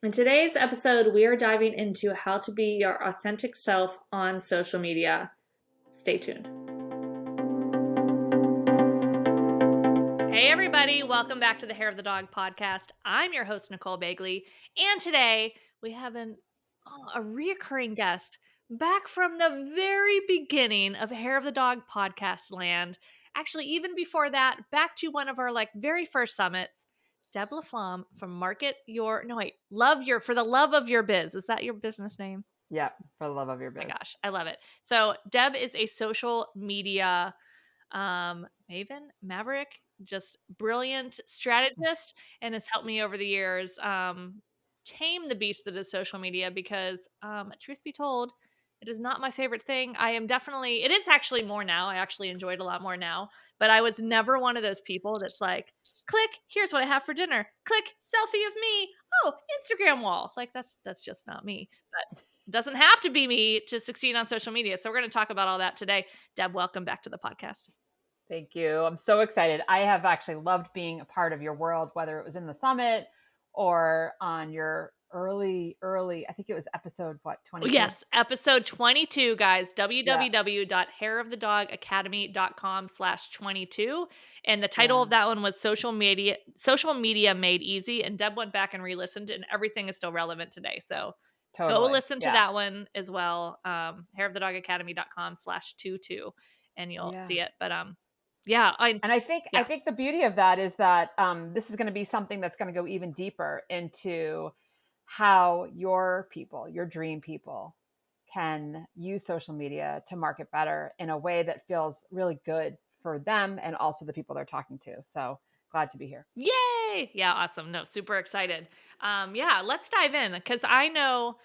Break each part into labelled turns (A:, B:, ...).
A: In today's episode, we are diving into how to be your authentic self on social media. Stay tuned. Hey everybody, welcome back to the Hair of the Dog podcast. I'm your host, Nicole Begley, and today we have a reoccurring guest back from the very beginning of Hair of the Dog podcast land. Actually, even before that, back to one of our very first summits, Deb LaFlamme from For the Love of Your Biz. Is that your business name?
B: Yeah, for the love of your biz.
A: Oh my gosh, I love it. So Deb is a social media maven, maverick, just brilliant strategist, and has helped me over the years tame the beast that is social media because truth be told, it is not my favorite thing. It is actually more now. I actually enjoy it a lot more now, but I was never one of those people that's like, click, here's what I have for dinner. Click, selfie of me. Oh, Instagram wall. Like that's just not me. But it doesn't have to be me to succeed on social media. So we're going to talk about all that today. Deb, welcome back to the podcast.
B: Thank you. I'm so excited. I have actually loved being a part of your world, whether it was in the summit or on your early, I think it was episode, 22?
A: Yes, episode 22, guys.
B: Yeah.
A: www.hairofthedogacademy.com/22. And the title of that one was Social Media Made Easy. And Deb went back and re-listened, and everything is still relevant today. So go listen to that one as well. Hairofthedogacademy.com/22, and you'll see it. But
B: I think the beauty of that is that this is going to be something that's going to go even deeper into how your people, your dream people, can use social media to market better in a way that feels really good for them and also the people they're talking to. So glad to be here.
A: Yay! Yeah, awesome. No, super excited. Let's dive in because I know,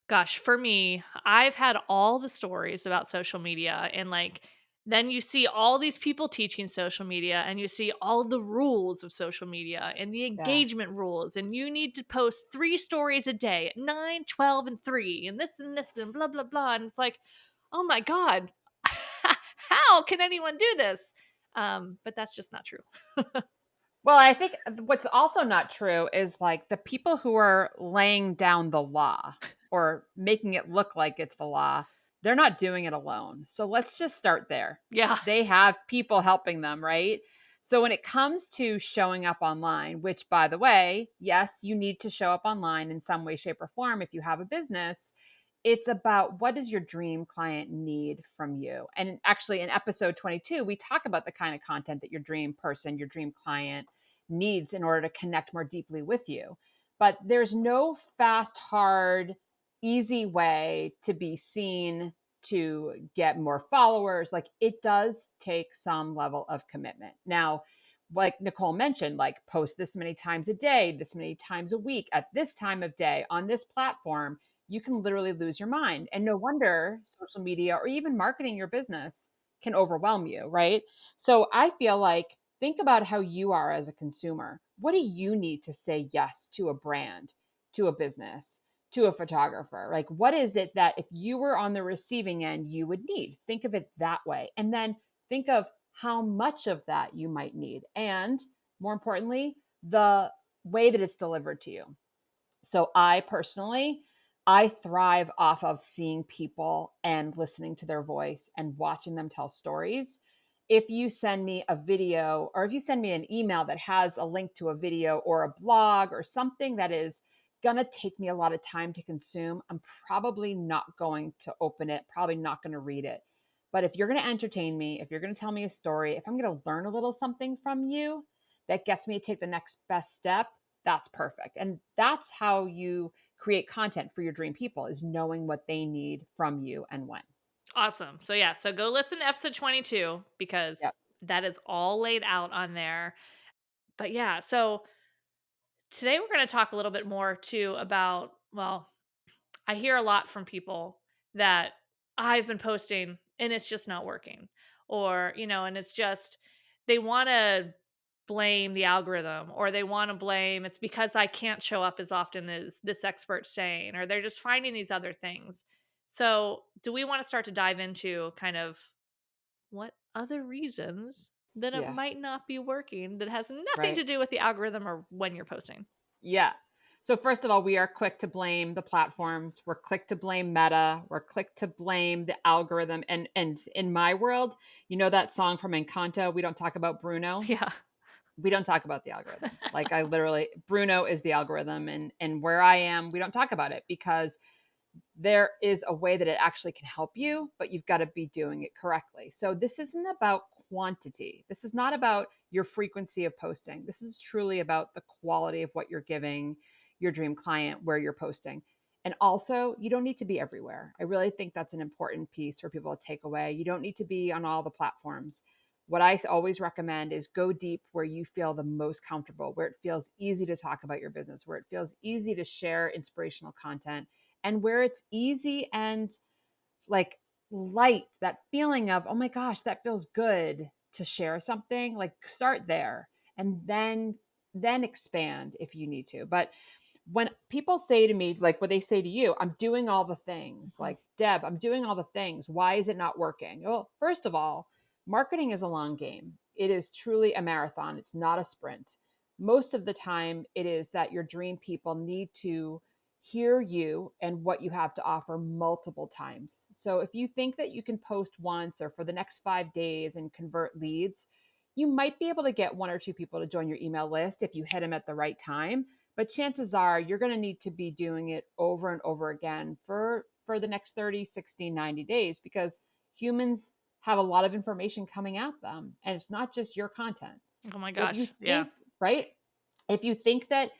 A: gosh, for me, I've had all the stories about social media and then you see all these people teaching social media and you see all the rules of social media and the engagement rules, and you need to post 3 stories a day at 9, 12, and 3 and this and blah blah blah, and it's like, oh my god, how can anyone do this? But that's just not true.
B: Well, I think what's also not true is like the people who are laying down the law or making it look like it's the law, they're not doing it alone. So let's just start there.
A: Yeah.
B: They have people helping them, right? So when it comes to showing up online, which by the way, yes, you need to show up online in some way, shape, or form if you have a business. It's about what does your dream client need from you? And actually, in episode 22, we talk about the kind of content that your dream person, your dream client needs in order to connect more deeply with you. But there's no fast, hard, easy way to be seen, to get more followers. Like, it does take some level of commitment. Now, like Nicole mentioned, like post this many times a day, this many times a week, at this time of day, on this platform, you can literally lose your mind. And no wonder social media or even marketing your business can overwhelm you, right? So I feel like, think about how you are as a consumer. What do you need to say yes to a brand, to a business, to a photographer? Like, what is it that if you were on the receiving end, you would need? Think of it that way. And then think of how much of that you might need. And more importantly, the way that it's delivered to you. So I thrive off of seeing people and listening to their voice and watching them tell stories. If you send me a video or if you send me an email that has a link to a video or a blog or something that is going to take me a lot of time to consume, I'm probably not going to open it, probably not going to read it. But if you're going to entertain me, if you're going to tell me a story, if I'm going to learn a little something from you that gets me to take the next best step, that's perfect. And that's how you create content for your dream people, is knowing what they need from you and when.
A: Awesome. So go listen to episode 22 because that is all laid out on there. But so today we're going to talk a little bit more too about, I hear a lot from people that I've been posting and it's just not working, or, and it's just, they want to blame the algorithm, or they want to blame it's because I can't show up as often as this expert's saying, or they're just finding these other things. So do we want to start to dive into kind of what other reasons that it might not be working that has nothing to do with the algorithm or when you're posting?
B: Yeah. So first of all, we are quick to blame the platforms. We're quick to blame Meta. We're quick to blame the algorithm. And in my world, you know that song from Encanto, we don't talk about Bruno.
A: Yeah.
B: We don't talk about the algorithm. Like I literally, Bruno is the algorithm, and where I am, we don't talk about it because there is a way that it actually can help you, but you've got to be doing it correctly. So this isn't about quantity. This is not about your frequency of posting. This is truly about the quality of what you're giving your dream client where you're posting. And also, you don't need to be everywhere. I really think that's an important piece for people to take away. You don't need to be on all the platforms. What I always recommend is go deep where you feel the most comfortable, where it feels easy to talk about your business, where it feels easy to share inspirational content, and where it's easy and like light, that feeling of, oh my gosh, that feels good to share something. Like start there and then expand if you need to. But when people say to me, like what they say to you, I'm doing all the things,
A: Mhm.
B: like Deb, I'm doing all the things. Why is it not working? Well, first of all, marketing is a long game. It is truly a marathon. It's not a sprint. Most of the time, it is that your dream people need to hear you and what you have to offer multiple times. So if you think that you can post once or for the next 5 days and convert leads, you might be able to get one or two people to join your email list if you hit them at the right time, but chances are you're going to need to be doing it over and over again for the next 30, 60, 90 days because humans have a lot of information coming at them and it's not just your content.
A: Oh my
B: So if you
A: gosh. Yeah.
B: think, right? If you think that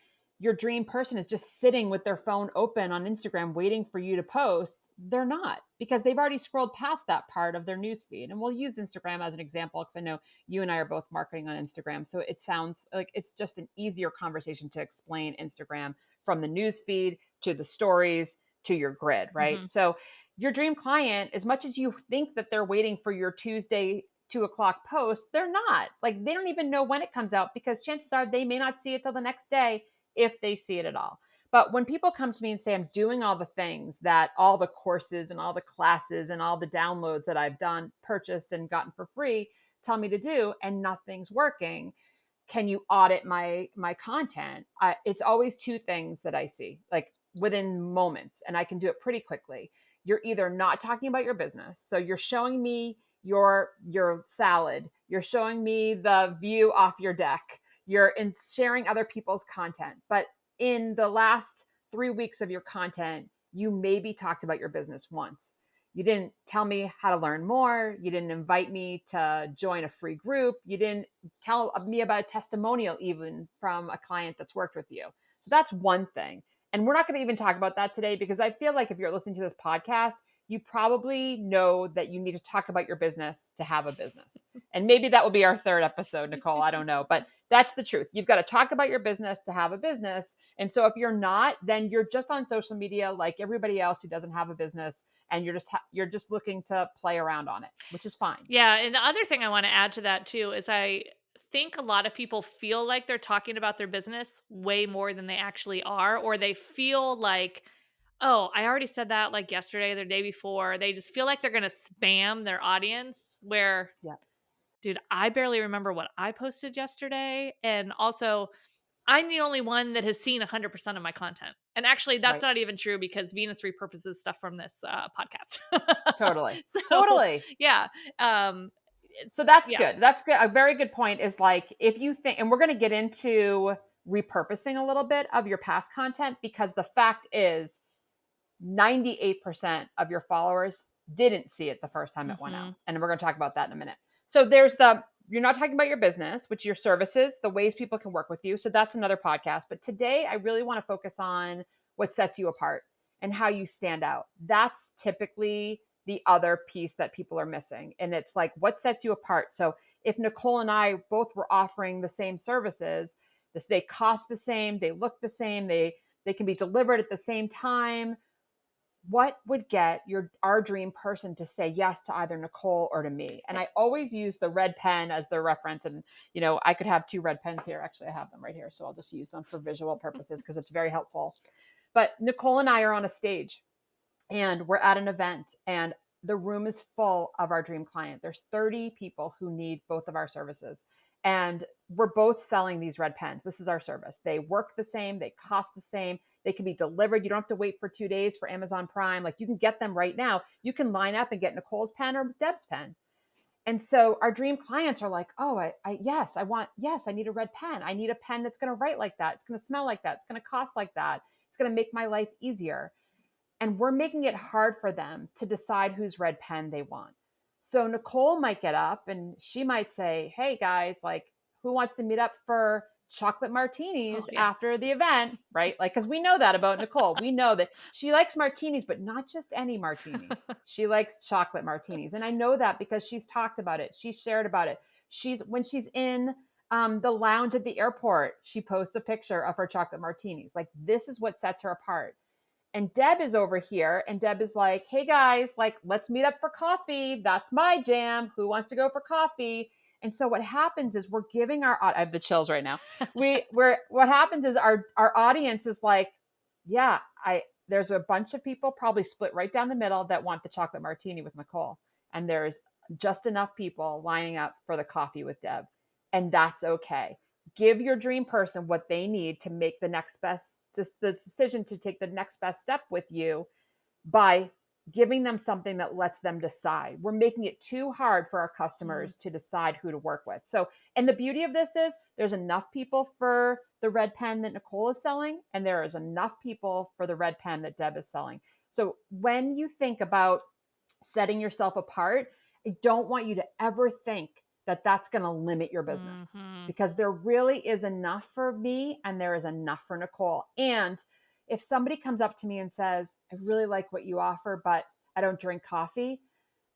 B: your dream person is just sitting with their phone open on Instagram waiting for you to post, they're not because they've already scrolled past that part of their newsfeed. And we'll use Instagram as an example because I know you and I are both marketing on Instagram. So it sounds like it's just an easier conversation to explain Instagram from the newsfeed to the stories to your grid, right?
A: Mhm.
B: So your dream client, as much as you think that they're waiting for your Tuesday 2 o'clock post, they're not. Like they don't even know when it comes out because chances are they may not see it till the next day if they see it at all. But when people come to me and say, I'm doing all the things that all the courses and all the classes and all the downloads that I've done, purchased, and gotten for free tell me to do, and nothing's working, can you audit my content? It's always two things that I see, like within moments, and I can do it pretty quickly. You're either not talking about your business, so you're showing me your salad, you're showing me the view off your deck, you're in sharing other people's content, but in the last 3 weeks of your content, you maybe talked about your business once. You didn't tell me how to learn more. You didn't invite me to join a free group. You didn't tell me about a testimonial even from a client that's worked with you. So that's one thing. And we're not going to even talk about that today because I feel like if you're listening to this podcast, you probably know that you need to talk about your business to have a business. And maybe that will be our third episode, Nicole. I don't know. But that's the truth. You've got to talk about your business to have a business. And so if you're not, then you're just on social media like everybody else who doesn't have a business and you're just looking to play around on it, which is fine.
A: Yeah, and the other thing I wanna add to that too is I think a lot of people feel like they're talking about their business way more than they actually are, or they feel like, "Oh, I already said that, like, yesterday or the day before." They just feel like they're gonna spam their audience where,
B: Yeah.
A: dude, I barely remember what I posted yesterday, and also I'm the only one that has seen 100% of my content. And actually, that's
B: Right.
A: not even true because Venus repurposes stuff from this, podcast.
B: Totally.
A: So,
B: Totally.
A: yeah, it's
B: So that's
A: yeah.
B: good. That's good. A very good point is like if you think, and we're going to get into repurposing a little bit of your past content because the fact is 98% of your followers didn't see it the first time it went out.
A: Mhm.
B: And we're going to talk about that in a minute. So there's you're not talking about your business, which your services, the ways people can work with you. So that's another podcast. But today I really want to focus on what sets you apart and how you stand out. That's typically the other piece that people are missing. And it's like, what sets you apart? So if Nicole and I both were offering the same services, they cost the same, they look the same, they can be delivered at the same time, what would get our dream person to say yes to either Nicole or to me? And I always use the red pen as the reference. And, I could have two red pens here. Actually, I have them right here. So I'll just use them for visual purposes because it's very helpful. But Nicole and I are on a stage and we're at an event and the room is full of our dream client. There's 30 people who need both of our services. And we're both selling these red pens. This is our service. They work the same, they cost the same, they can be delivered. You don't have to wait for 2 days for Amazon Prime. Like, you can get them right now. You can line up and get Nicole's pen or Deb's pen. And so our dream clients are like, oh, yes, I need a red pen. I need a pen that's going to write like that. It's going to smell like that. It's going to cost like that. It's going to make my life easier. And we're making it hard for them to decide whose red pen they want. So Nicole might get up and she might say, hey guys, like, who wants to meet up for chocolate
A: Oh,
B: martinis
A: yeah.
B: after the event, right? Like, because we know that about Nicole. We know that she likes martinis, but not just any martini. She likes chocolate martinis. And I know that because she's talked about it. She's shared about it. When she's in the lounge at the airport, she posts a picture of her chocolate martinis. Like, this is what sets her apart. And Deb is over here, and Deb is like, hey guys, like, let's meet up for coffee. That's my jam. Who wants to go for coffee? And so what happens is we're giving I have the chills right now. What happens is our audience is like, yeah, there's a bunch of people probably split right down the middle that want the chocolate martini with Nicole. And there's just enough people lining up for the coffee with Deb. And that's okay. Give your dream person what they need to make the decision to take the next best step with you by giving them something that lets them decide. We're making it too hard for our customers to decide who to work with. So, and the beauty of this is there's enough people for the red pen that Nicole is selling, and there is enough people for the red pen that Deb is selling. So when you think about setting yourself apart, I don't want you to ever think that that's going to limit your business,
A: Mm-hmm.
B: because there really is enough for me and there is enough for Nicole. And if somebody comes up to me and says, I really like what you offer, but I don't drink coffee,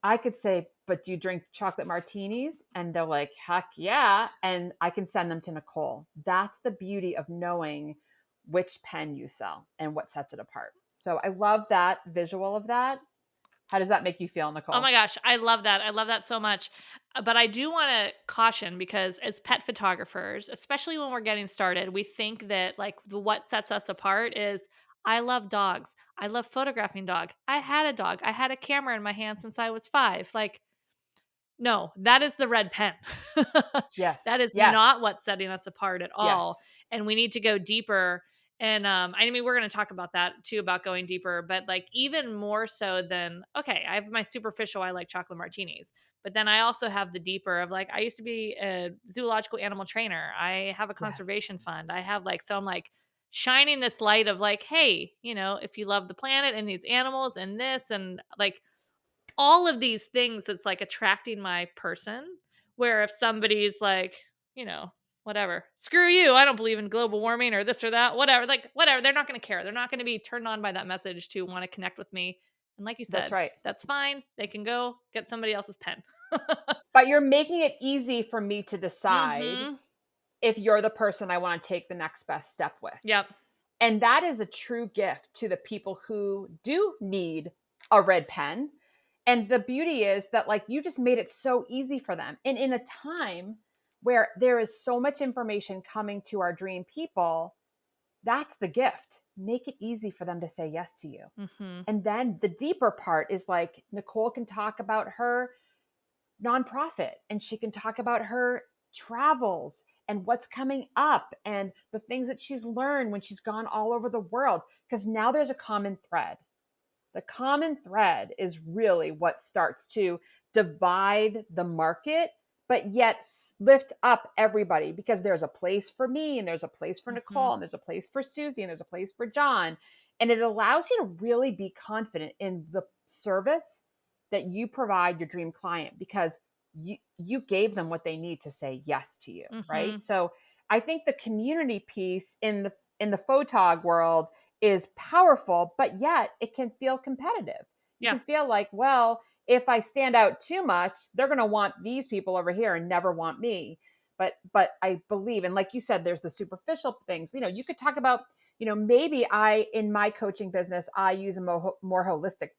B: I could say, but do you drink chocolate martinis? And they're like, heck yeah. And I can send them to Nicole. That's the beauty of knowing which pen you sell and what sets it apart. So I love that visual of that. How does that make you feel,
A: Oh
B: Nicole?
A: my gosh, I love that. I love that so much. But I do want to caution, because as pet photographers, especially when we're getting started, we think that like what sets us apart is I love dogs. I love photographing dog. I had a dog. I had a camera in my hand since I was 5. Like, no, that is the red pen. That
B: Yes.
A: is not
B: Yes.
A: what's setting us apart at all,
B: Yes.
A: and we need to go deeper, and, I mean, we're gonna talk about that too, about going deeper, but, like, even more so than okay, I have my superficial, I like chocolate martinis, but then I also have the deeper of, like, I used to be a zoological animal trainer, I have a conservation
B: Yes.
A: fund, I have, like so I'm, like, shining this light of, like, "Hey, if you love the planet and these animals and this," and, like, all of these things, it's like attracting my person, where if somebody's like, you know, whatever, screw you, I don't believe in global warming or this or that, whatever, like whatever, they're not going to care. They're not going to be turned on by that message to want to connect with me. And like you
B: That's
A: said,
B: right.
A: that's fine. They can go get somebody else's pen.
B: But you're making it easy for me to decide
A: Mhm.
B: if you're the person I want to take the next best step with.
A: Yep.
B: And that is a true gift to the people who do need a red pen. And the beauty is that, like, you just made it so easy for them. And in a time where there is so much information coming to our dream people, that's the gift. Make it easy for them to say yes to you.
A: Mhm.
B: And then the deeper part is like Nicole can talk about her nonprofit and she can talk about her travels and what's coming up and the things that she's learned when she's gone all over the world, because now there's a common thread. The common thread is really what starts to divide the market, but yet lift up everybody, because there's a place for me and there's a place for
A: Mhm.
B: Nicole and there's a place for Susie and there's a place for John. And it allows you to really be confident in the service that you provide your dream client, because you gave them what they need to say yes to you, right?
A: Mhm.
B: So I think the community piece in the photog world is powerful, but yet it can feel competitive. You
A: Yeah.
B: can feel like, well, if I stand out too much, they're going to want these people over here and never want me. But I believe, and like you said, there's the superficial things. You could talk about, maybe I in my coaching business I use a more holistic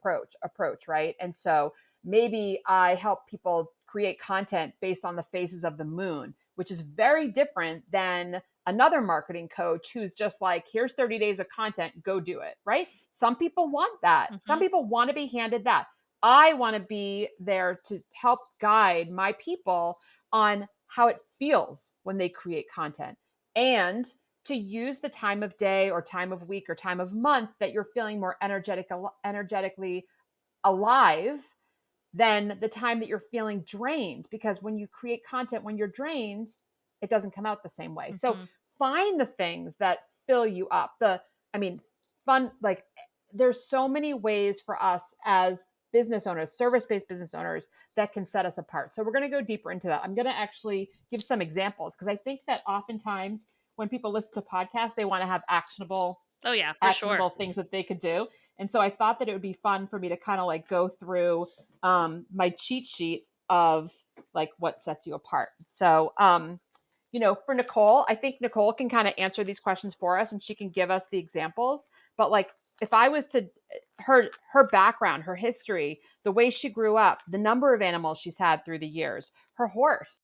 B: approach, right? And so maybe I help people create content based on the phases of the moon, which is very different than another marketing coach who's just like, here's 30 days of content, go do it, right? Some people want that. Some
A: Mhm.
B: people want to be handed that. I want to be there to help guide my people on how it feels when they create content, and to use the time of day or time of week or time of month that you're feeling more energetically alive than the time that you're feeling drained. Because when you create content when you're drained, it doesn't come out the same way. So
A: Mhm.
B: find the things that fill you up. I mean, fun, like there's so many ways for us as business owners, service-based business owners, that can set us apart. So we're going to go deeper into that. I'm going to actually give some examples because I think that oftentimes when people listen to podcasts, they want to have
A: Oh, yeah, for sure.
B: actionable things that they could do. And so I thought that it would be fun for me to kind of like go through my cheat sheet of like what sets you apart. So, for Nicole, I think Nicole can kind of answer these questions for us and she can give us the examples. But like, if I was to her background, her history, the way she grew up, the number of animals she's had through the years, her horse.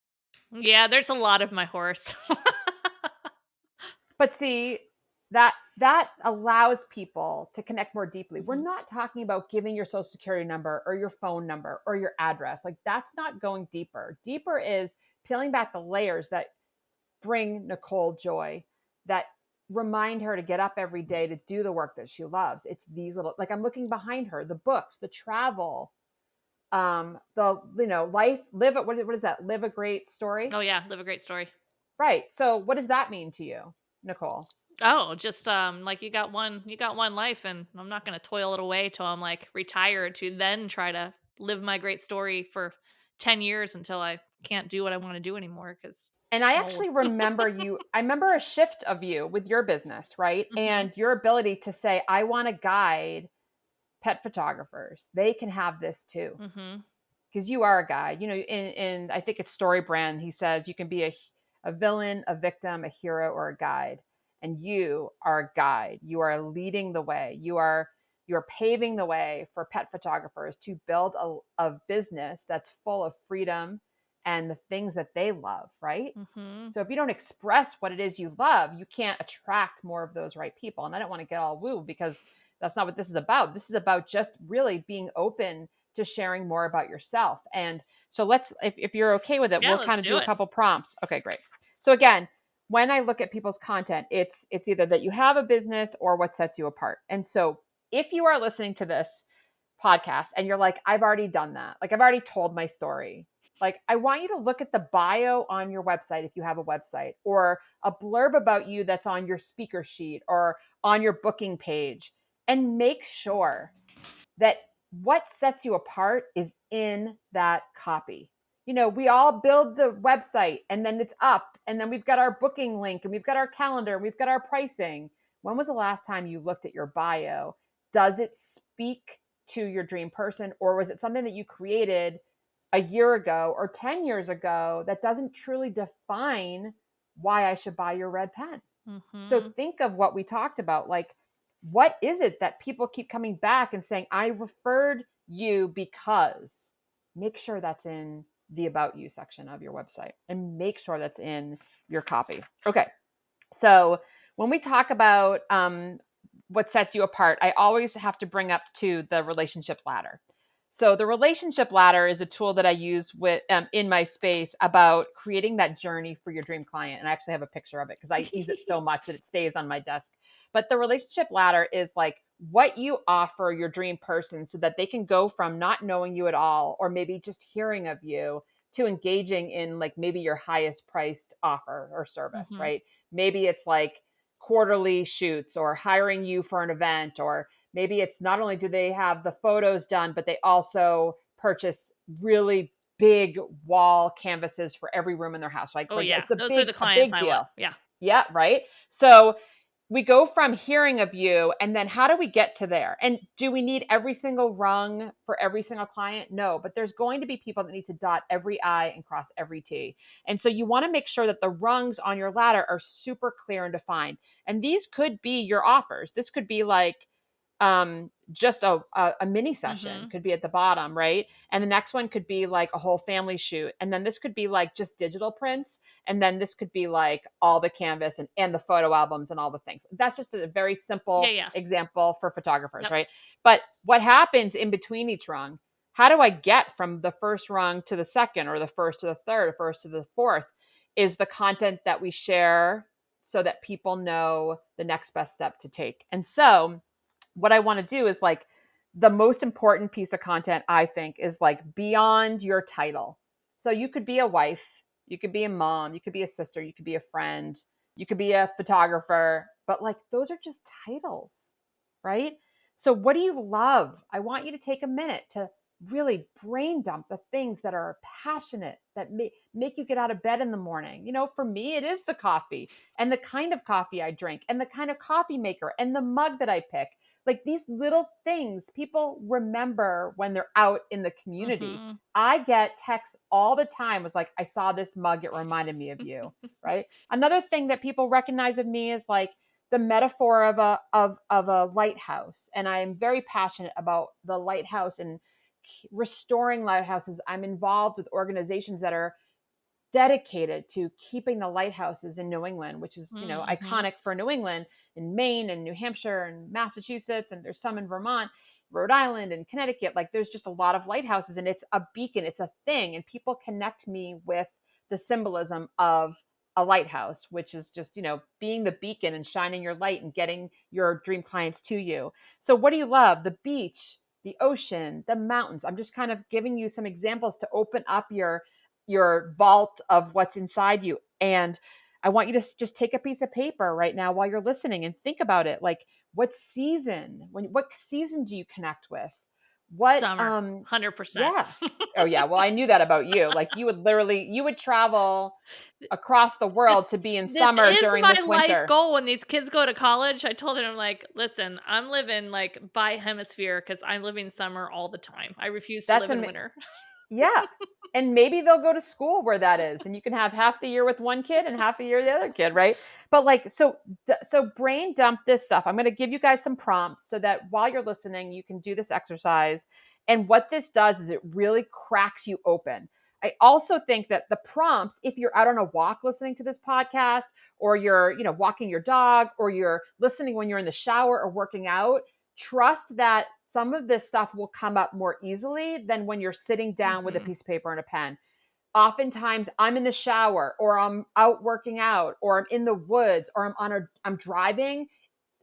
A: Yeah, there's a lot of my horse.
B: But see, that allows people to connect more deeply. We're
A: Mhm.
B: not talking about giving your social security number or your phone number or your address. Like that's not going deeper. Deeper is peeling back the layers that bring Nicole joy, that remind her to get up every day to do the work that she loves. It's these little, like I'm looking behind her, the books, the travel, the life, what is that? Live a great story.
A: Oh, yeah, live a great story.
B: Right. So what does that mean to you, Nicole?
A: Oh, just, like, you got one life, and I'm not gonna toil it away till I'm, like, retired to then try to live my great story for 10 years until I can't do what I wanna do anymore because 'cause
B: And I
A: I'm old.
B: actually remember I remember a shift of you with your business, right?
A: Mhm,
B: And your ability to say, I want to guide pet photographers. They can have this too.
A: mhm.
B: Because you are a guide. In I think it's Story Brand, he says you can be a villain, a victim, a hero, or a guide. And you are a guide. You are leading the way. You're paving the way for pet photographers to build a business that's full of freedom and the things that they love, right?
A: Mhm.
B: So if you don't express what it is you love, you can't attract more of those right people. And I don't want to get all woo because that's not what this is about. This is about just really being open to sharing more about yourself. And so if you're okay with it,
A: Yeah,
B: we'll
A: let's
B: kind of do
A: do
B: a
A: it.
B: couple prompts. Okay, great. So again, when I look at people's content, it's either that you have a business or what sets you apart. And so if you are listening to this podcast and you're like, I've already done that. Like I've already told my story. Like I want you to look at the bio on your website if you have a website, or a blurb about you that's on your speaker sheet or on your booking page, and make sure that what sets you apart is in that copy. We all build the website and then it's up and then we've got our booking link and we've got our calendar, we've got our pricing. When was the last time you looked at your bio? Does it speak to your dream person, or was it something that you created a year ago or 10 years ago that doesn't truly define why I should buy your red pen? So
A: Mhm.
B: think of what we talked about. Like, what is it that people keep coming back and saying, I referred you because? Make sure that's in the About You section of your website and make sure that's in your copy. Okay. So when we talk about what sets you apart, I always have to bring up to the relationship ladder. So the relationship ladder is a tool that I use with in my space about creating that journey for your dream client. And I actually have a picture of it because I use it so much that it stays on my desk. But the relationship ladder is like what you offer your dream person so that they can go from not knowing you at all, or maybe just hearing of you, to engaging in like maybe your highest priced offer or service,
A: Mhm.
B: right? Maybe it's like quarterly shoots or hiring you for an event, or maybe it's not only do they have the photos done, but they also purchase really big wall canvases for every room in their house. Like,
A: Oh,
B: like
A: yeah.
B: it's a
A: Those are
B: big,
A: the
B: a
A: clients
B: big
A: I want.
B: deal.
A: Yeah.
B: Yeah, right. So we go from hearing of you, and then how do we get to there? And do we need every single rung for every single client? No, but there's going to be people that need to dot every I and cross every T. And so you want to make sure that the rungs on your ladder are super clear and defined. And these could be your offers. This could be like just a mini session
A: Mhm.
B: could be at the bottom, right? And the next one could be like a whole family shoot, and then this could be like just digital prints, and then this could be like all the canvas and the photo albums and all the things. That's just a very
A: Yeah,
B: simple
A: yeah.
B: example for photographers,
A: Yep.
B: right? But what happens in between each rung? How do I get from the first rung to the second, or the first to the third, or first to the fourth? is the content that we share so that people know the next best step to take. And so what I want to do is like the most important piece of content I think is like beyond your title. So you could be a wife, you could be a mom, you could be a sister, you could be a friend, you could be a photographer, but like those are just titles, right? So what do you love? I want you to take a minute to really brain dump the things that are passionate, that make you get out of bed in the morning. For me, it is the coffee and the kind of coffee I drink and the kind of coffee maker and the mug that I pick. Like these little things people remember when they're out in the community.
A: Mhm.
B: I get texts all the time was like, I saw this mug, it reminded me of you, right? Another thing that people recognize of me is like the metaphor of a lighthouse. And I am very passionate about the lighthouse and restoring lighthouses. I'm involved with organizations that are dedicated to keeping the lighthouses in New England, which is,
A: Mhm.
B: iconic for New England, in Maine and New Hampshire and Massachusetts. And there's some in Vermont, Rhode Island and Connecticut. Like there's just a lot of lighthouses, and it's a beacon, it's a thing. And people connect me with the symbolism of a lighthouse, which is just, being the beacon and shining your light and getting your dream clients to you. So what do you love? The beach, the ocean, the mountains. I'm just kind of giving you some examples to open up your vault of what's inside you. And I want you to just take a piece of paper right now while you're listening and think about it. Like what season do you connect with? What
A: Summer, 100%.
B: Yeah. Oh yeah, well I knew that about you. Like you would travel across the
A: This
B: world to be in
A: this
B: summer
A: is
B: during
A: my
B: this
A: life
B: winter.
A: goal when these kids go to college. I told them, I'm like, "Listen, I'm living, like, by hemisphere because 'cause I'm living summer all the time. I refuse to
B: That's
A: live in
B: am
A: winter."
B: Yeah. And maybe they'll go to school where that is, and you can have half the year with one kid and half the year the other kid, right? But like, so brain dump this stuff. I'm going to give you guys some prompts so that while you're listening, you can do this exercise. And what this does is it really cracks you open. I also think that the prompts, if you're out on a walk listening to this podcast, or you're, walking your dog, or you're listening when you're in the shower or working out, trust that some of this stuff will come up more easily than when you're sitting down with a
A: Mhm.
B: piece of paper and a pen. Oftentimes I'm in the shower, or I'm out working out, or I'm in the woods, or I'm driving.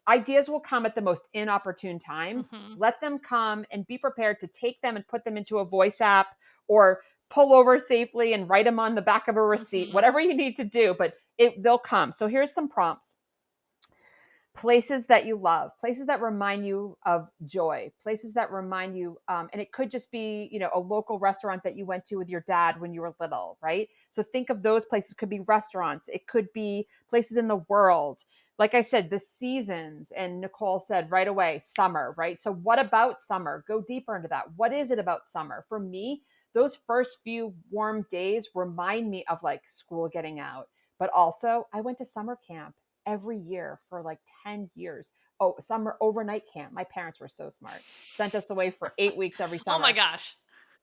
B: Ideas will come at the most inopportune times.
A: Mhm.
B: Let them come and be prepared to take them and put them into a voice app, or pull over safely and write them on the back of a receipt,
A: Mhm.
B: whatever you need to do, but they'll come. So here's some prompts. Places that you love, places that remind you of joy, places that remind you, and it could just be, a local restaurant that you went to with your dad when you were little, right? So think of those places. It could be restaurants, it could be places in the world. Like I said, the seasons, and Nicole said right away, summer, right? So what about summer? Go deeper into that. What is it about summer? For me, those first few warm days remind me of like school getting out, but also I went to summer camp every year for like 10 years. Oh, summer overnight camp. My parents were so smart. Sent us away for 8 weeks every
A: Oh my
B: summer.
A: gosh.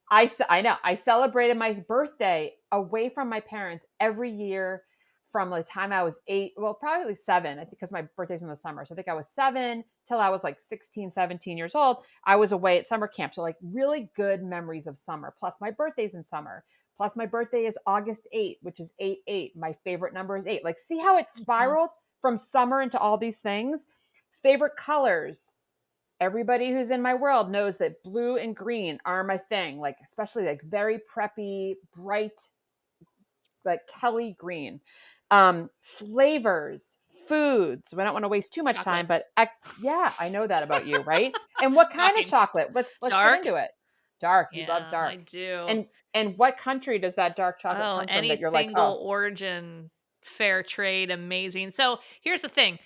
B: I know. I celebrated my birthday away from my parents every year from the time I was 8, well, probably 7, I think, because my birthday's in the summer. So I think I was 7 till I was like 16, 17 years old. I was away at summer camp. So like really good memories of summer. Plus my birthday's in summer. Plus my birthday is August 8, which is 8-8. My favorite number is 8. Like, see how it
A: Mhm.
B: spiraled from summer into all these things? Favorite colors. Everybody who's in my world knows that blue and green are my thing, like especially like very preppy, bright, like Kelly green. Flavors, foods. We don't want to waste too much time,
A: Chocolate.
B: but yeah, I know that about you, right? And what kind of
A: Shocking.
B: chocolate? Let's get
A: Dark?
B: into it. Dark. You love
A: Yeah, I
B: dark.
A: do.
B: And what country does that dark chocolate
A: Oh,
B: come from
A: any
B: that you're like, oh,
A: single origin, fair trade, amazing. So, here's the thing.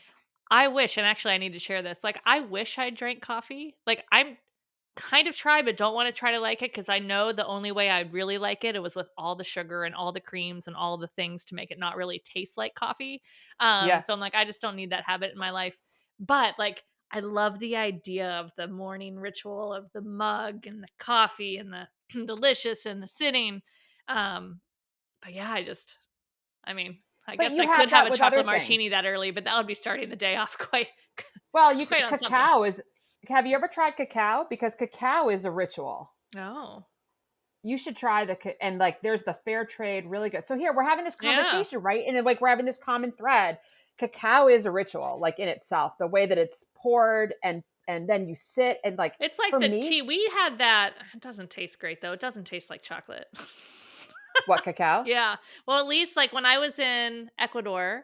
A: I wish, and actually I need to share this, like, I wish I drank coffee. Like, I'm kind of try, but don't wanna try to like it because I know the only way I'd really like it, it was with all the sugar and all the creams and all the things to make it not really taste like coffee.
B: yeah.
A: So I'm like, I just don't need that habit in my life. But, like, I love the idea of the morning ritual of the mug and the coffee and the delicious and the sitting. Um, but yeah, I mean, I
B: But
A: guess
B: you
A: I could
B: have
A: have
B: that
A: a
B: with other
A: chocolate
B: things.
A: martini that early, but that would be starting the day off quite
B: Well, you
A: quite
B: could,
A: on something.
B: cacao is, have you ever tried cacao? Because cacao is a ritual.
A: Oh.
B: You should try and like there's the fair trade, really good. So here we're having this
A: Yeah.
B: conversation, right? And then, like we're having this common thread. Cacao is a ritual, like in itself, the way that it's poured and then you sit and like
A: It's like
B: for
A: the
B: me,
A: tea we had that it doesn't taste great though. It doesn't taste like chocolate.
B: what cacao?
A: Yeah. Well, at least like when I was in Ecuador,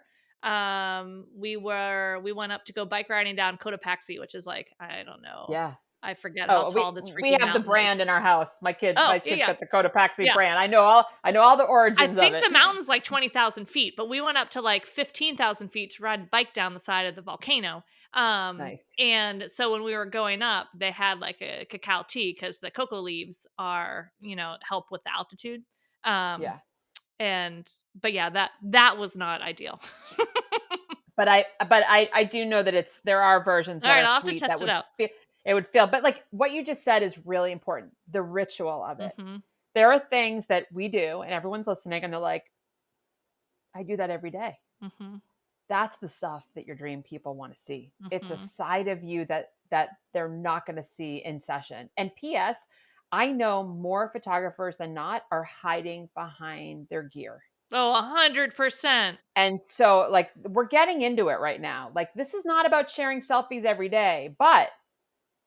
A: we went up to go bike riding down Cotopaxi, which is like, I don't know.
B: Yeah.
A: I forget how
B: Oh,
A: tall
B: we
A: this
B: we
A: freaking
B: have the
A: mountain is.
B: brand in our house. My
A: Oh, yeah,
B: kids
A: yeah.
B: got the Cotopaxi
A: Yeah.
B: brand. I know all the
A: I
B: origins of
A: think
B: it.
A: the mountain's like 20,000 feet, but we went up to like 15,000 feet to ride a bike down the side of the volcano.
B: Nice.
A: And so when we were going up, they had like a cacao tea because the cocoa leaves are, help with the altitude. Um,
B: Yeah.
A: and but yeah, that was not ideal.
B: But I do know that there are versions
A: All
B: that
A: right,
B: are
A: I'll have to
B: sweet
A: test
B: that
A: it
B: would
A: out.
B: feel it would feel, but like what you just said is really important. The ritual of it.
A: Mhm.
B: There are things that we do and everyone's listening and they're like, I do that every day.
A: Mhm.
B: That's the stuff that your dream people want to see. It's a
A: Mhm.
B: side of you that they're not going to see in session. And PS, I know more photographers than not are hiding behind their gear.
A: Oh, 100%.
B: And so like we're getting into it right now. Like this is not about sharing selfies every day, but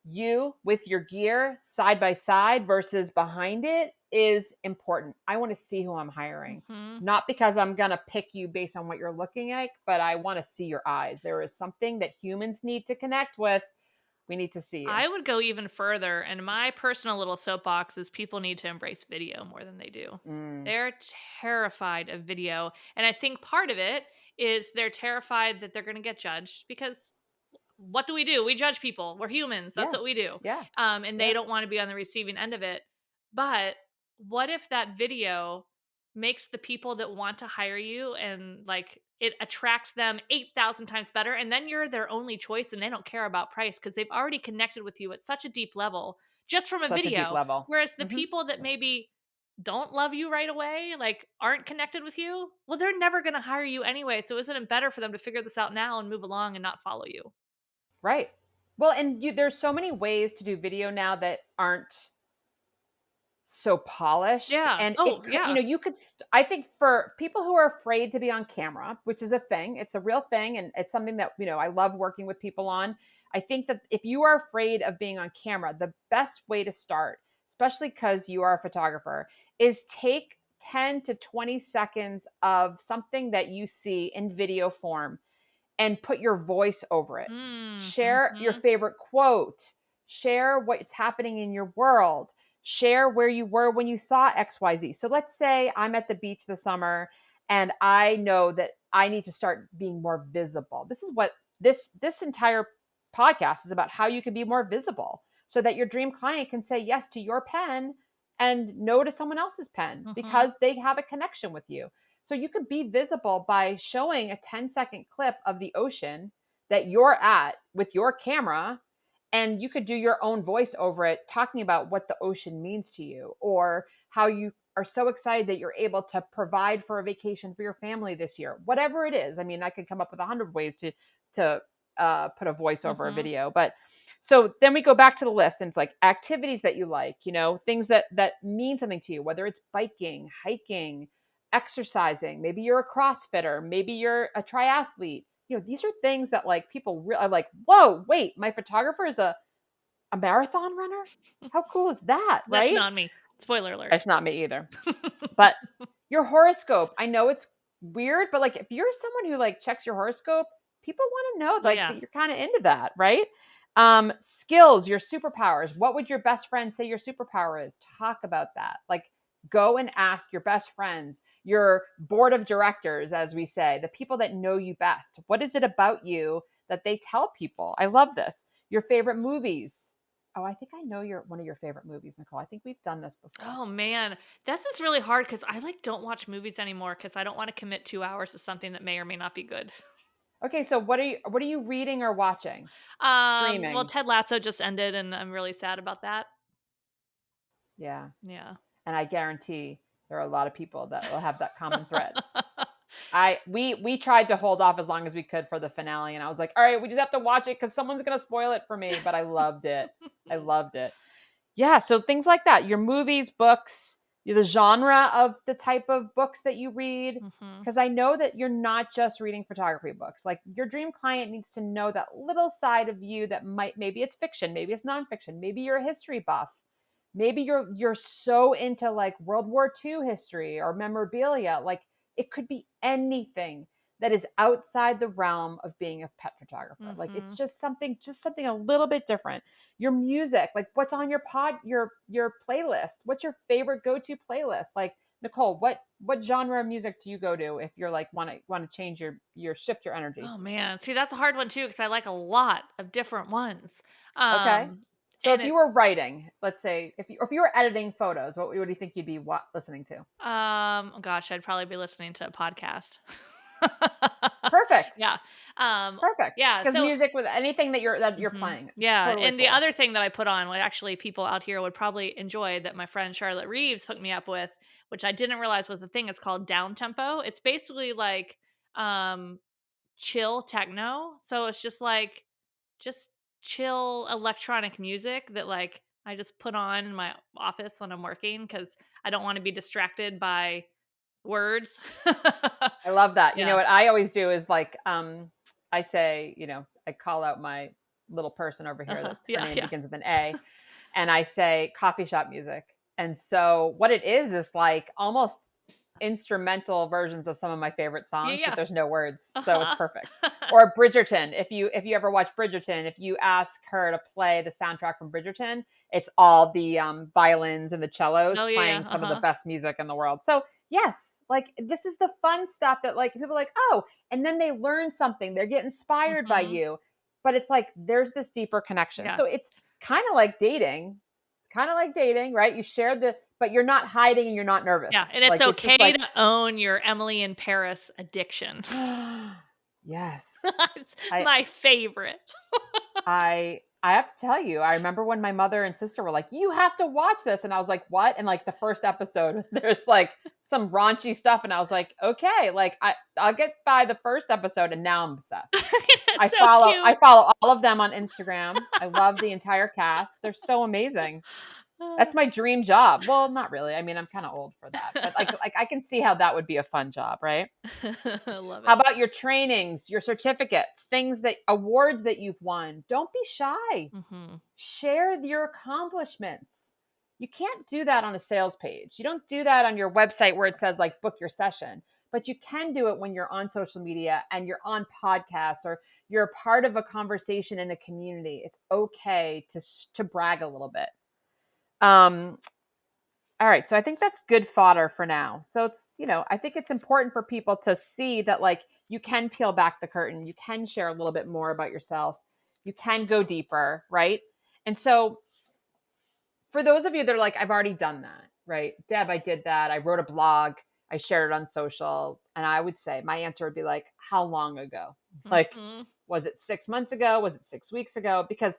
B: you with your gear side by side versus behind it is important. I want to see who I'm hiring.
A: Mhm.
B: Not because I'm going to pick you based on what you're looking at, but I want to see your eyes. There is something that humans need to connect with. We need to see you.
A: I would go even further, and my personal little soapbox is people need to embrace video more than they do.
B: Mm,
A: They're terrified of video, and I think part of it is they're terrified that they're going to get judged because what do? We judge people. We're humans. That's
B: yeah.
A: what we do.
B: Yeah.
A: And they
B: Yeah.
A: don't want to be on the receiving end of it. But what if that video makes the people that want to hire you and like it attracts them 8,000 times better? And then you're their only choice and they don't care about price because they've already connected with you at such a deep level just from a
B: Such a deep
A: video.
B: level.
A: Whereas the
B: Mhm.
A: people that maybe don't love you right away, like aren't connected with you, well, they're never going to hire you anyway. So isn't it better for them to figure this out now and move along and not follow you?
B: Right. Well, and there's so many ways to do video now that aren't so polished
A: Yeah.
B: and
A: Oh, yeah.
B: you could I think for people who are afraid to be on camera, which is a thing, it's a real thing and it's something that I love working with people on. I think that if you are afraid of being on camera, the best way to start, especially because you are a photographer, is take 10 to 20 seconds of something that you see in video form and put your voice over it.
A: Mm,
B: Share your
A: mhm.
B: favorite quote, share what's happening in your world, share where you were when you saw XYZ. So let's say I'm at the beach this summer and I know that I need to start being more visible. This is what this entire podcast is about, how you can be more visible so that your dream client can say yes to your pen and no to someone else's pen
A: Mhm.
B: because they have a connection with you. So you could be visible by showing a 10-second clip of the ocean that you're at with your camera, and you could do your own voice over it, talking about what the ocean means to you or how you are so excited that you're able to provide for a vacation for your family this year. Whatever it is. I mean, I could come up with 100 ways to put a voice over a
A: Mhm.
B: video, but so then we go back to the list and it's like activities that you like, things that mean something to you, whether it's biking, hiking, exercising, maybe you're a crossfitter, maybe you're a triathlete. These are things that like people are like, whoa, wait, my photographer is a marathon runner. How cool is that,
A: That's
B: right?
A: not me. Spoiler alert.
B: It's not me either. But your horoscope, I know it's weird, but like if you're someone who like checks your horoscope, people want to know
A: Oh,
B: like
A: yeah.
B: that you're kind of into that, right? Skills, your superpowers. What would your best friend say your superpower is? Talk about that. Like go and ask your best friends, your board of directors, as we say, the people that know you best. What is it about you that they tell people? I love this. Your favorite movies. Oh, I think I know one of your favorite movies, Nicole. I think we've done this before.
A: Oh, man. This is really hard because I, like, don't watch movies anymore because I don't wanna commit 2 hours to something that may or may not be good.
B: Okay, so what are you reading or watching?
A: Well,
B: Streaming.
A: Ted Lasso just ended, and I'm really sad about that.
B: Yeah.
A: Yeah.
B: And I guarantee there are a lot of people that will have that common thread. We tried to hold off as long as we could for the finale and I was like, "All right, we just have to watch it cuz someone's going to spoil it for me," but I loved it. I loved it. Yeah, so things like that. Your movies, books, the genre of the type of books that you read.
A: Mhm.
B: Because I know that you're not just reading photography books. Like your dream client needs to know that little side of you that might, maybe it's fiction, maybe it's nonfiction, maybe you're a history buff, maybe you're so into like World War II history or memorabilia. Like it could be anything that is outside the realm of being a pet photographer. Like it's
A: Mhm.
B: just something a little bit different. Your music, like what's on your playlist? What's your favorite go-to playlist? Like Nicole, what genre of music do you go to if you're like want to change your shift your energy?
A: Oh, man. See, that's a hard one too because I like a lot of different ones.
B: Okay.
A: Um,
B: So
A: and
B: if
A: it
B: you were writing, let's say if you were editing photos, what do you think you'd be listening to?
A: oh gosh, I'd probably be listening to a podcast.
B: Perfect.
A: Yeah. Um,
B: Perfect.
A: yeah,
B: Because
A: so
B: music with anything that you're
A: mhm.
B: playing, it's
A: Yeah,
B: totally
A: and the
B: cool.
A: other thing that I put on, what actually people out here would probably enjoy that my friend Charlotte Reeves hooked me up with, which I didn't realize was a thing, it's called down tempo. It's basically like, um, chill techno. So it's just chill electronic music that, like, I just put on in my office when I'm working because I don't wanna be distracted by words.
B: I love that. You know
A: Yeah.
B: what I always do is like I say, I call out my little person over here
A: Uh-huh.
B: that her
A: Yeah,
B: name
A: yeah.
B: begins with an A, and I say coffee shop music. And so what it is like almost instrumental versions of some of my favorite
A: Yeah,
B: songs, but
A: yeah.
B: there's no words. So it's
A: Uh-huh.
B: perfect. Or Bridgerton. If you ever watch Bridgerton, if you ask her to play the soundtrack from Bridgerton, it's all the violins and the cellos
A: Oh, yeah, yeah.
B: playing some of the
A: Uh-huh.
B: best music in the world. So yes, like this is the fun stuff that like people are like, oh, and then they learn something. They get inspired by
A: Mhm.
B: you. But it's like there's this deeper connection.
A: Yeah.
B: So it's kind of like dating, right? You share but you're not hiding and you're not
A: Yeah,
B: nervous.
A: and it's
B: Like it's just
A: okay
B: like,
A: to own your Emily in Paris addiction.
B: yes.
A: It's
B: I
A: my favorite.
B: I have to tell you, I remember when my mother and sister were like, "You have to watch this," and I was like, "What?" And like the first episode, there's like some raunchy stuff, and I was like, "Okay, like I'll get by the first episode," and now I'm obsessed.
A: It's so
B: I
A: cute.
B: follow all of them on Instagram. I love the entire cast. They're so amazing. That's my dream job. Well, not really. I mean, I'm kind of old for that, but like I can see how that would be a fun job, right?
A: I love
B: How
A: it.
B: about your trainings, your certificates, awards that you've won? Don't be shy.
A: Mhm.
B: Share your accomplishments. You can't do that on a sales page. You don't do that on your website where it says like book your session, but you can do it when you're on social media and you're on podcasts or you're a part of a conversation in a community. It's okay to brag a little bit. Um, all right, so I think that's good fodder for now. So I think it's important for people to see that like you can peel back the curtain, you can share a little bit more about yourself, you can go deeper, right? And so for those of you that are like, I've already done that, right? Deb, I did that. I wrote a blog, I shared it on social, and I would say my answer would be like, how long ago? Like,
A: Mhm.
B: was it 6 months ago? Was it 6 weeks ago? Because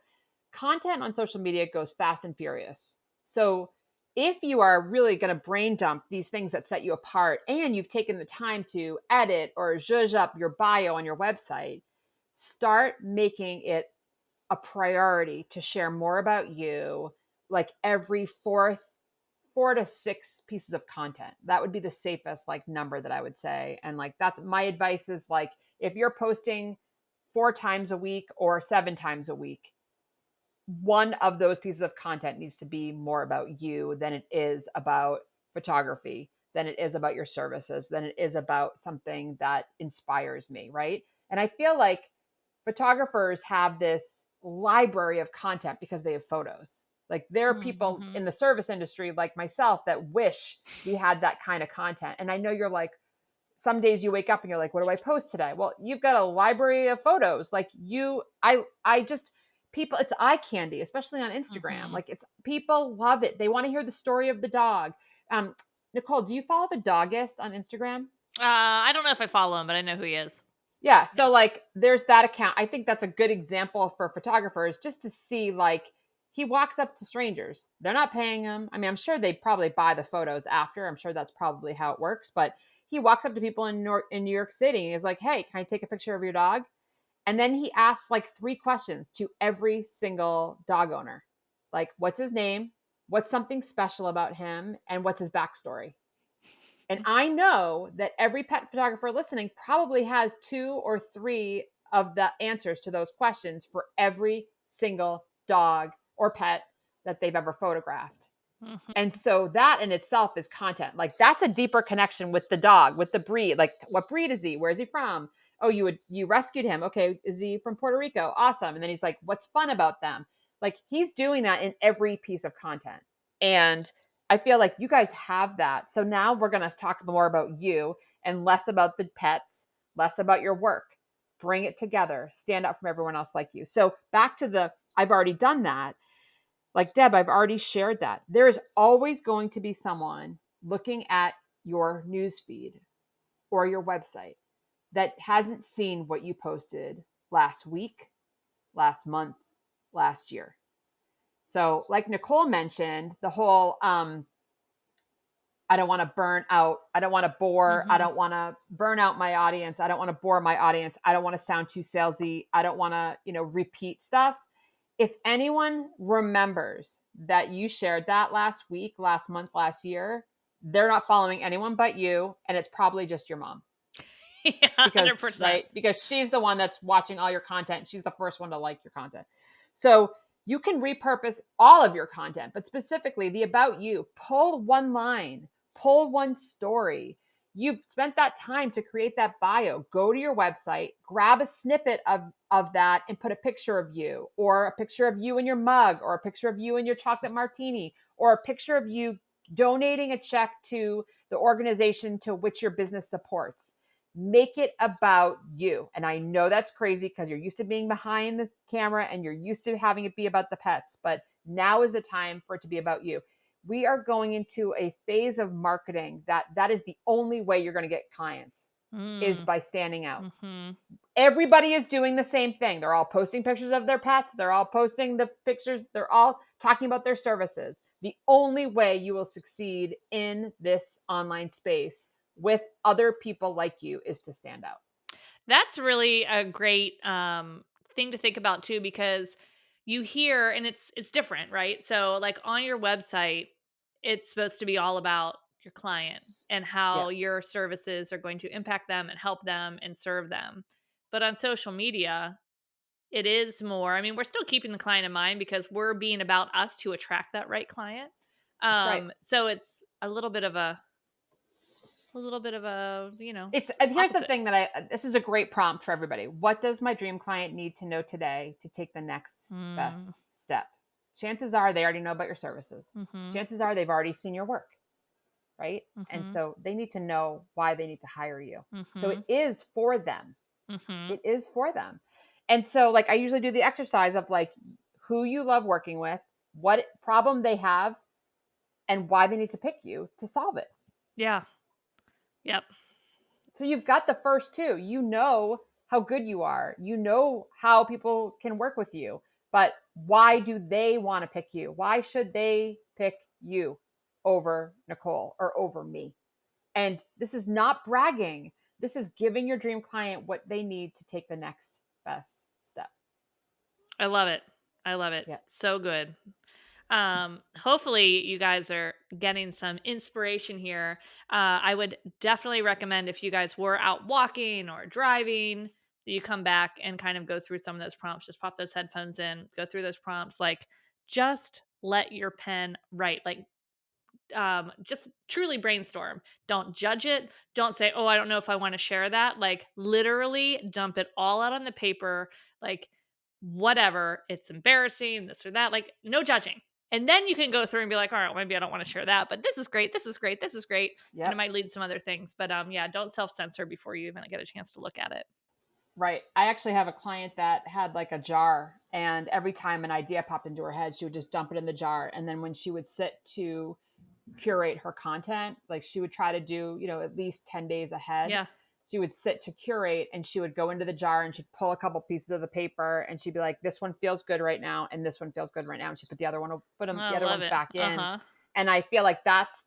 B: content on social media goes fast and furious. So if you are really going to brain dump these things that set you apart and you've taken the time to edit or zhuzh up your bio on your website, start making it a priority to share more about you, like every 4 to 6 pieces of content. That would be the safest like number that I would say. And like that's my advice is like if you're posting 4 times a week or 7 times a week, one of those pieces of content needs to be more about you than it is about photography, than it is about your services, than it is about something that inspires me, right? And I feel like photographers have this library of content because they have photos. Like there are people
A: Mhm.
B: in the service industry like myself that wish we had that kind of content. And I know you're like, some days you wake up and you're like, what do I post today? Well, you've got a library of photos. Like I just, people, it's eye candy, especially on Instagram.
A: Mhm.
B: Like it's, people love it. They want to hear the story of the dog. Um, Nicole, do you follow the doggist on Instagram?
A: I don't know if I follow him, but I know who he is.
B: Yeah.
A: Yeah.
B: So like there's that account. I think that's a good example for photographers just to see like he walks up to strangers. They're not paying him. I mean, I'm sure they probably buy the photos after. I'm sure that's probably how it works. But he walks up to people in New York City and is like, hey, can I take a picture of your dog? And then he asks like 3 questions to every single dog owner. Like, what's his name? what's something special about him, and what's his backstory. And I know that every pet photographer listening probably has 2 or 3 of the answers to those questions for every single dog or pet that they've ever photographed.
A: Mhm.
B: And so that in itself is content. Like that's a deeper connection with the dog, with the breed. Like what breed is he? Where is he from? Oh, you rescued him. Okay, is he from Puerto Rico? Awesome. And then he's like, what's fun about them? Like he's doing that in every piece of content. And I feel like you guys have that. So now we're going to talk more about you and less about the pets, less about your work. Bring it together. Stand out from everyone else like you. So back to the I've already done that. Like Deb, I've already shared that. There is always going to be someone looking at your news feed or your website that hasn't seen what you posted last week, last month, last year. So, like Nicole mentioned, the whole I don't want to burn out, I don't want to bore, I
A: Mhm.
B: don't want to burn out my audience, I don't want to bore my audience, I don't want to sound too salesy, I don't want to, repeat stuff. If anyone remembers that you shared that last week, last month, last year, they're not following anyone but you, and it's probably just your mom.
A: Yeah,
B: Because
A: 100%.
B: right? Because she's the one that's watching all your content. She's the first one to like your content. So, you can repurpose all of your content, but specifically the about you. Pull one line, pull one story. You've spent that time to create that bio. Go to your website, grab a snippet of that and put a picture of you, or a picture of you in your mug, or a picture of you in your chocolate martini, or a picture of you donating a check to the organization to which your business supports. Make it about you. And I know that's crazy because you're used to being behind the camera and you're used to having it be about the pets, but now is the time for it to be about you. We are going into a phase of marketing that is the only way you're going to get clients is
A: Mm.
B: by standing out.
A: Mhm.
B: Everybody is doing the same thing. They're all posting pictures of their pets. They're all posting the pictures. They're all talking about their services. The only way you will succeed in this online space with other people like you is to stand out.
A: That's really a great thing to think about too, because you hear, and it's different, right? So like on your website, it's supposed to be all about your client and
B: Yeah,
A: how your services are going to impact them and help them and serve them. But on social media, it is more, I mean, we're still keeping the client in mind because we're being about us to attract that right client.
B: that's right.
A: So it's a little bit of a
B: It's here's the
A: opposite.
B: thing that this is a great prompt for everybody. What does my dream client need to know today to take the next
A: Mm,
B: best step? Chances are they already know about your services.
A: mhm.
B: Chances are they've already seen your work, right? And
A: Mhm.
B: so they need to know why they need to hire you. So it
A: Mhm.
B: is for them.
A: Mhm.
B: It is for them. And so like I usually do the exercise of like who you love working with, what problem they have, and why they need to pick you to solve it.
A: Yeah. Yep.
B: So you've got the first two. You know how good you are. You know how people can work with you. But why do they want to pick you? Why should they pick you over Nicole or over me? And this is not bragging. This is giving your dream client what they need to take the next best step.
A: I love it. I love it.
B: Yeah.
A: So good. Hopefully you guys are getting some inspiration here. I would definitely recommend, if you guys were out walking or driving, that you come back and kind of go through some of those prompts. Just pop those headphones in, go through those prompts. Like, just let your pen write. Like, just truly brainstorm. Don't judge it. Don't say, oh, I don't know if I want to share that. Like, literally dump it all out on the paper. Like, whatever, it's embarrassing, this or that, like, no judging. And then you can go through and be like, all right, maybe I don't want to share that, but this is great, this is great, this is great. And it
B: Yep.
A: might lead to some other things. But yeah, don't self-censor before you even get a chance to look at it.
B: Right. I actually have a client that had like a jar, and every time an idea popped into her head, she would just dump it in the jar. And then when she would sit to curate her content, like she would try to do, at least 10 days ahead.
A: Yeah.
B: She would sit to curate and she would go into the jar and she'd pull a couple pieces of the paper and she'd be like, this one feels good right now. And this one feels good right now. And she put
A: I
B: the other
A: love
B: ones
A: it.
B: back in.
A: Uh-huh.
B: And I feel like that's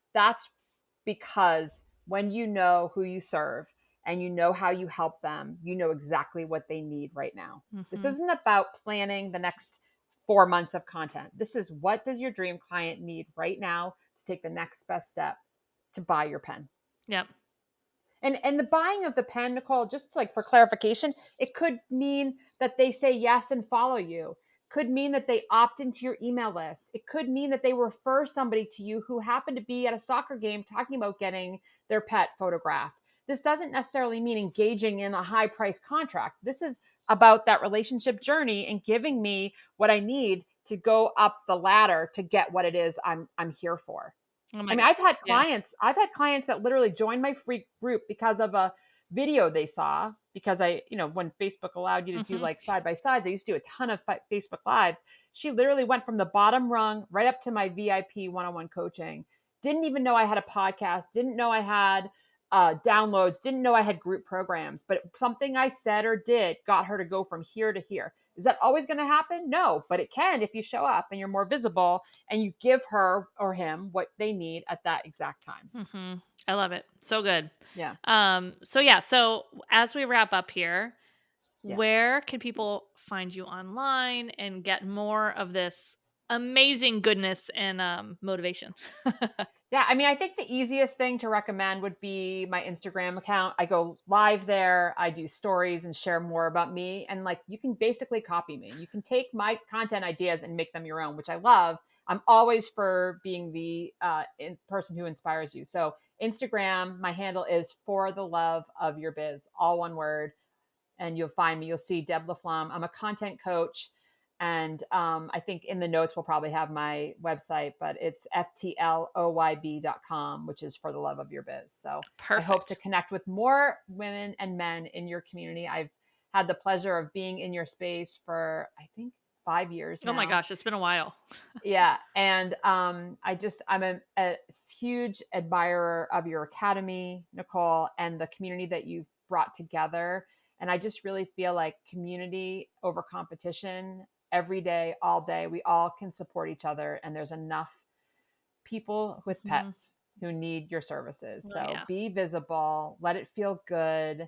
B: because when you know who you serve and you know how you help them, you know exactly what they need right now. This
A: Hmm.
B: isn't about planning the next 4 months of content. This is, what does your dream client need right now to take the next best step to buy your pen?
A: Yep.
B: And the buying of the pen, Nicole, just like for clarification, it could mean that they say yes and follow you. Could mean that they opt into your email list. It could mean that they refer somebody to you who happened to be at a soccer game talking about getting their pet photographed. This doesn't necessarily mean engaging in a high price contract. This is about that relationship journey and giving me what I need to go up the ladder to get what it is I'm here for.
A: Oh
B: I
A: my
B: mean,
A: gosh. Yeah.
B: I've had clients that literally joined my free group because of a video they saw, because when Facebook allowed you to do
A: Mhm.
B: like side by sides, I used to do a ton of Facebook lives. She literally went from the bottom rung right up to my VIP one-on-one coaching. Didn't even know I had a podcast, didn't know I had downloads, didn't know I had group programs, but something I said or did got her to go from here to here. Is that always going to happen? No, but it can if you show up and you're more visible and you give her or him what they need at that exact time.
A: Mhm. I love it. So good.
B: Yeah.
A: So yeah, so as we wrap up here,
B: Yeah.
A: where can people find you online and get more of this amazing goodness and motivation?
B: Yeah, I mean, I think the easiest thing to recommend would be my Instagram account. I go live there, I do stories and share more about me. And like, you can basically copy me. You can take my content ideas and make them your own, which I love. I'm always for being the person who inspires you. So, Instagram, my handle is for the love of your biz, all one word. And you'll find me. You'll see Deb LaFlamme. I'm a content coach. And I think in the notes, we'll probably have my website, but it's FTLOYB.com, which is for the love of your biz. So I hope to
A: Perfect.
B: connect with more women and men in your community. I've had the pleasure of being in your space for, I think, 5 years
A: Oh my
B: now.
A: gosh, it's been a while.
B: Yeah. And I'm a huge admirer of your academy, Nicole, and the community that you've brought together. And I just really feel like community over competition every day, all day, we all can support each other. And there's enough people with
A: Mhm.
B: pets who need your services.
A: Oh
B: So
A: yeah.
B: be visible, let it feel good,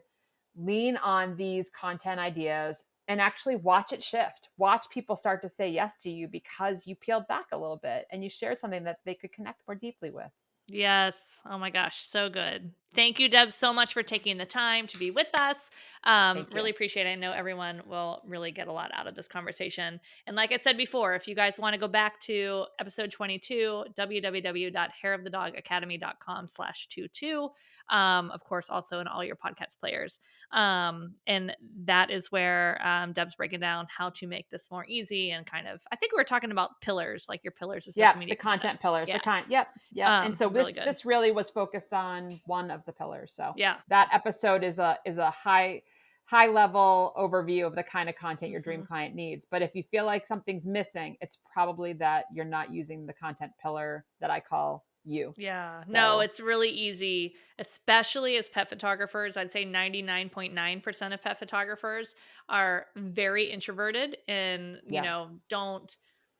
B: lean on these content ideas and actually watch it shift. Watch people start to say yes to you because you peeled back a little bit and you shared something that they could connect more deeply with.
A: Yes. Oh my gosh, so good. Thank you, Deb, so much for taking the time to be with us.
B: Thank you.
A: Really appreciate it. I know everyone will really get a lot out of this conversation. And like I said before, if you guys want to go back to episode 22, www.hairofthedogacademy.com/22. Of course, also in all your podcast players. And that is where Deb's breaking down how to make this more easy and kind of, I think we were talking about pillars, like your pillars of
B: Yeah,
A: social media
B: the
A: content.
B: content pillars,
A: Yeah.
B: yep. And so
A: Really
B: this
A: good.
B: this really was focused on one of the pillars. So
A: Yeah.
B: that episode is a high level overview of the kind of content your dream
A: Mhm.
B: client needs. But if you feel like something's missing, it's probably that you're not using the content pillar that I call you.
A: Yeah. No,
B: So
A: it's really easy, especially as pet photographers. I'd say 99.9% of pet photographers are very introverted and,
B: yeah,
A: don't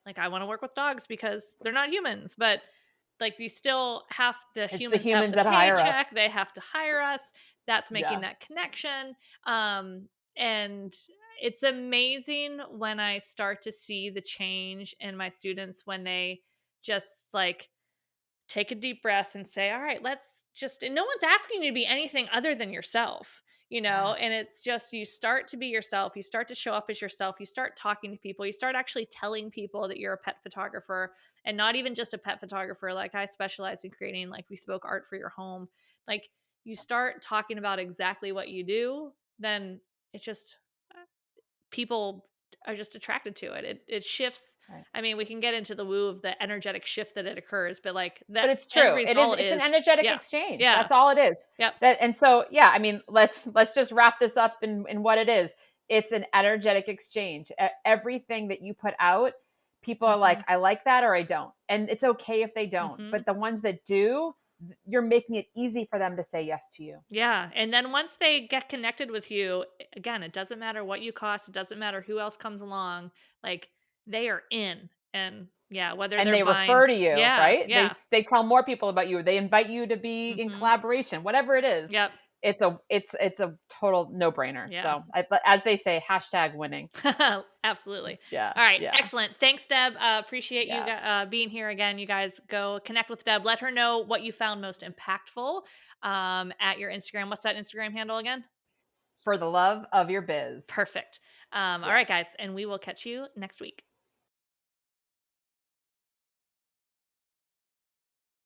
A: like, I want to work with dogs because they're not humans, but like you still have the
B: it's the
A: humans have
B: humans
A: the
B: that hire us.
A: paycheck, they have to hire us. That's making
B: Yeah.
A: that connection. And it's amazing when I start to see the change in my students when they just like take a deep breath and say, all right, let's just, and no one's asking you to be anything other than yourself,
B: Yes.
A: and it's just you start to be yourself, you start to show up as yourself, you start talking to people, you start actually telling people that you're a pet photographer and not even just a pet photographer. Like I specialize in creating like bespoke art for your home. Like you start talking about exactly what you do, then it just people are just attracted to it. It shifts.
B: Right.
A: I mean, we can get into the woo of the energetic shift that it occurs, but like that
B: But it's
A: end
B: true.
A: result
B: It's an
A: is
B: energetic
A: yeah.
B: exchange.
A: Yeah.
B: That's all it is.
A: Yep.
B: And so yeah, I mean, let's just wrap this up in what it is. It's an energetic exchange. Everything that you put out, people are like,
A: Mhm.
B: I like that or I don't. And it's okay if they don't.
A: Mhm.
B: But the ones that do, you're making it easy for them to say yes to you.
A: Yeah, and then once they get connected with you, again, it doesn't matter what you cost, it doesn't matter who else comes along, like they are in. And yeah, whether
B: And
A: they're
B: they
A: buying
B: refer to you,
A: yeah,
B: right?
A: yeah.
B: They tell more people about you. They invite you to be in
A: Mhm.
B: collaboration, whatever it is.
A: Yep.
B: it's a total no-brainer.
A: Yeah.
B: So, as they say, hashtag winning.
A: Absolutely.
B: Yeah,
A: All right,
B: yeah,
A: excellent. Thanks, Deb. Appreciate you
B: yeah.
A: being here again. You guys go connect with Deb. Let her know what you found most impactful at your Instagram. What's that Instagram handle again?
B: For the love of your biz.
A: Perfect. All
B: Yeah.
A: right, guys, and we will catch you next week.